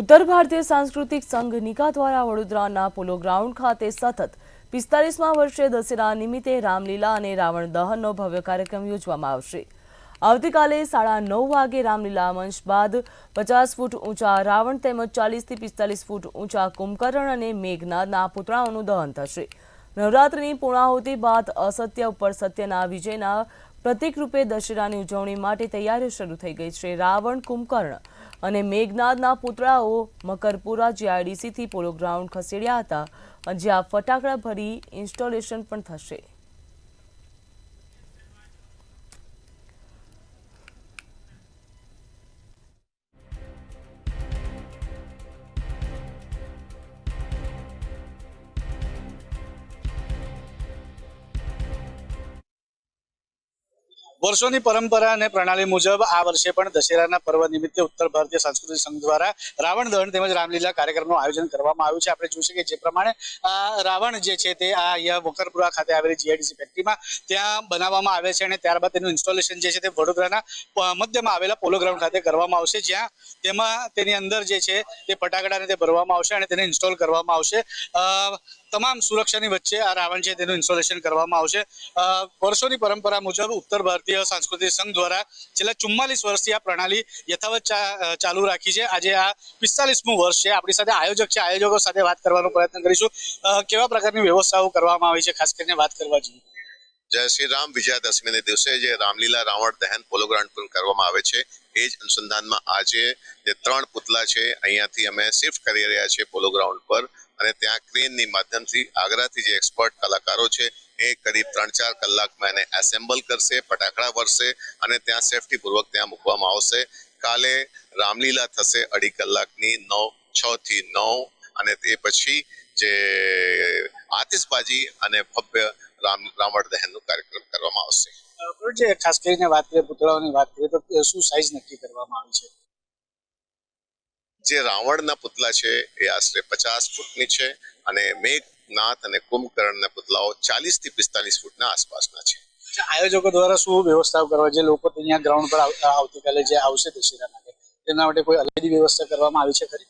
ઉત્તર ભારતીય સાંસ્કૃતિક સંઘ નિકા દ્વારા વડોદરાના પોલો ગ્રાઉન્ડ ખાતે સતત 45મા વર્ષે દશેરા નિમિત્તે રામલીલા અને રાવણ દહનનો ભવ્ય કાર્યક્રમ યોજવામાં આવશે। આવતીકાલે 9:30 વાગે રામલીલા મંચ બાદ 50 ફૂટ ઊંચા રાવણ તેમજ 40 થી 45 ફૂટ ઊંચા કુંભકર્ણ અને મેઘનાદના પુતળાઓનું દહન થશે। નવરાત્રિની પૂર્ણાહુતિ બાદ અસત્ય ઉપર સત્યના વિજયના પ્રતીક રૂપે દશેરાની ઉજવણી માટે તૈયારીઓ શરૂ થઈ ગઈ છે। રાવણ, કુંભકર્ણ અને મેઘનાદના પુતળાઓ મકરપુરા જીઆઈડીસીથી પોલો ગ્રાઉન્ડ ખસેડ્યા હતા, જ્યાં ફટાકડા ભરી ઇન્સ્ટોલેશન પણ થશે। વર્ષોની પરંપરા અને પ્રણાલી મુજબ આ વર્ષે પણ દશેરાના પર્વ નિમિત્તે ઉત્તર ભારતીય સાંસ્કૃતિક સંઘ દ્વારા રાવણ દહન તેમજ રામલીલા કાર્યક્રમનું આયોજન કરવામાં આવ્યું છે। આપણે જોઈશું કે જે પ્રમાણે રાવણ જે છે તે આ અહીંયા મકરપુરા ખાતે આવેલી જીઆઈડીસી ફેક્ટરીમાં ત્યાં બનાવવામાં આવે છે અને ત્યારબાદ તેનું ઇન્સ્ટોલેશન જે છે તે વડોદરાના મધ્યમાં આવેલા પોલો ગ્રાઉન્ડ ખાતે કરવામાં આવશે, જ્યાં તેની અંદર જે છે તે ફટાકડાને તે ભરવામાં આવશે અને તેને ઇન્સ્ટોલ કરવામાં આવશે। તમામ સુરક્ષાની વચ્ચે આ રાવણ છે તેનું ઇન્સ્ટોલેશન કરવામાં આવશે। વર્ષોની પરંપરા મુજબ ઉત્તર ભારતીય સાંસ્કૃતિક સંઘ દ્વારા છેલ્લા 44 વર્ષથી આ પ્રણાલી યથાવત ચાલુ રાખી છે। આજે આ 45મું વર્ષ છે। આપણી સાથે આયોજક છે, આયોજકો સાથે વાત કરવાનો પ્રયત્ન કરીશું। કેવા પ્રકારની વ્યવસ્થાઓ કરવામાં આવી છે, ખાસ કરીને વાત કરવા જોઈએ? જય શ્રી રામ। વિજયાદશમીને દિવસે જે રામલીલા રાવણ દહન પોલો ગ્રાઉન્ડ પર કરવામાં આવે છે, એ જ અનુસંધાનમાં આજે જે 3 પુતલા છે અહીંયાથી અમે શિફ્ટ કરી રહ્યા છીએ પોલો ગ્રાઉન્ડ પર, અને ત્યાં ક્રેનની માધ્યમથી આગ્રાથી જે એક્સપર્ટ કલાકારો છે એ કરીબ 3-4 કલાકમાં એને એસેમ્બલ કરશે, ફટાકડા ભરશે અને ત્યાં સેફટીપૂર્વક ત્યાં મૂકવામાં આવશે। કાલે રામલીલા થશે 2.5 કલાકની 6 થી 9, અને તે પછી જે આતિશબાજી અને ભવ્ય રાવણ દહનનો કાર્યક્રમ કરવામાં આવશે। જે ખાસ કરીને વાત કરીએ પુતળાઓની વાત કરીએ તો શું સાઇઝ નક્કી કરવામાં આવી છે? જે રાવણના પુતલા છે એ આશરે 50 ફૂટની છે, અને મેઘનાદ અને કુંભકર્ણના પુતલાઓ 40 થી 45 ફૂટના આસપાસના છે। આયોજકો દ્વારા શું વ્યવસ્થાઓ કરવા, જે લોકો અહીંયા ગ્રાઉન્ડ પર આવતીકાલે જે આવશે દશેરા માટે, તેના માટે કોઈ અલગ વ્યવસ્થા કરવામાં આવી છે ખરી?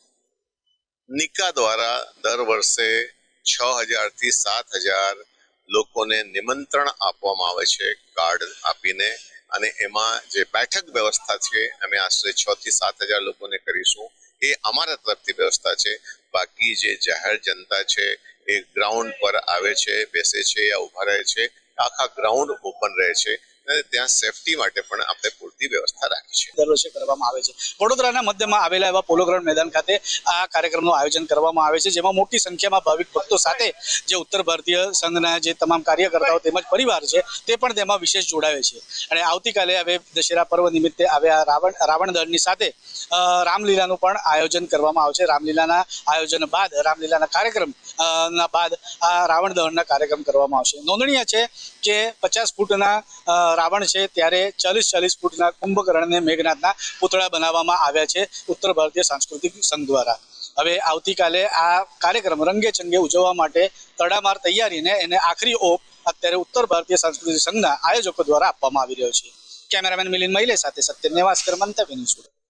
નિકા દ્વારા દર વર્ષે 6000 થી 7000 લોકોને નિમંત્રણ આપવામાં આવે છે કાર્ડ આપીને, અને એમાં જે બેઠક વ્યવસ્થા છે અમે આશરે 6 થી 7000 લોકોને કરીશું। એ અમારા તરફથી વ્યવસ્થા છે। બાકી જે જાહેર જનતા છે એ ગ્રાઉન્ડ પર આવે છે, બેસે છે યા ઉભા રહે છે, આખા ગ્રાઉન્ડ ઓપન રહે છે, અને ત્યાં સેફટી માટે પણ આપણે પૂરતી વ્યવસ્થા રાખી છે। દર વર્ષે કરવામાં આવે છે। વડોદરાના મધ્યમાં આવેલા એવા પોલો ગ્રાઉન્ડ મેદાન ખાતે આ કાર્યક્રમનું આયોજન કરવામાં આવે છે, જેમાં મોટી સંખ્યામાં ભાવિક ભક્તો સાથે જે ઉત્તર ભારતીય સંઘના જે તમામ કાર્યકર્તાઓ તેમજ પરિવાર છે તે પણ તેમાં વિશેષ જોડાવે છે। અને આવતીકાલે હવે દશેરા પર્વ નિમિત્તે આવ્યા રાવણ દહનની સાથે રામલીલાનું પણ આયોજન કરવામાં આવશે। રામલીલાના આયોજન બાદ, રામલીલાના કાર્યક્રમ ના બાદ આ રાવણ દહનના કાર્યક્રમ કરવામાં આવશે। નોંધનીય છે કે 50 ફૂટના રાવણ છે ત્યારે 40 ફૂટના કુંભકર્ણ અને મેઘનાદના પુતળા બનાવવામાં આવ્યા છે ઉત્તર ભારતીય સાંસ્કૃતિક સંઘ દ્વારા। હવે આવતીકાલે આ કાર્યક્રમ રંગે ચંગે ઉજવવા માટે તડામાર તૈયારીને એને આખરી ઓપ અત્યારે ઉત્તર ભારતીય સાંસ્કૃતિક સંઘના આયોજકો દ્વારા આપવામાં આવી રહ્યો છે। કેમેરામેન મિલિંદ મहिले સાથે સત્યમ નેવાસ્કર, મંતવ્ય ન્યૂઝ।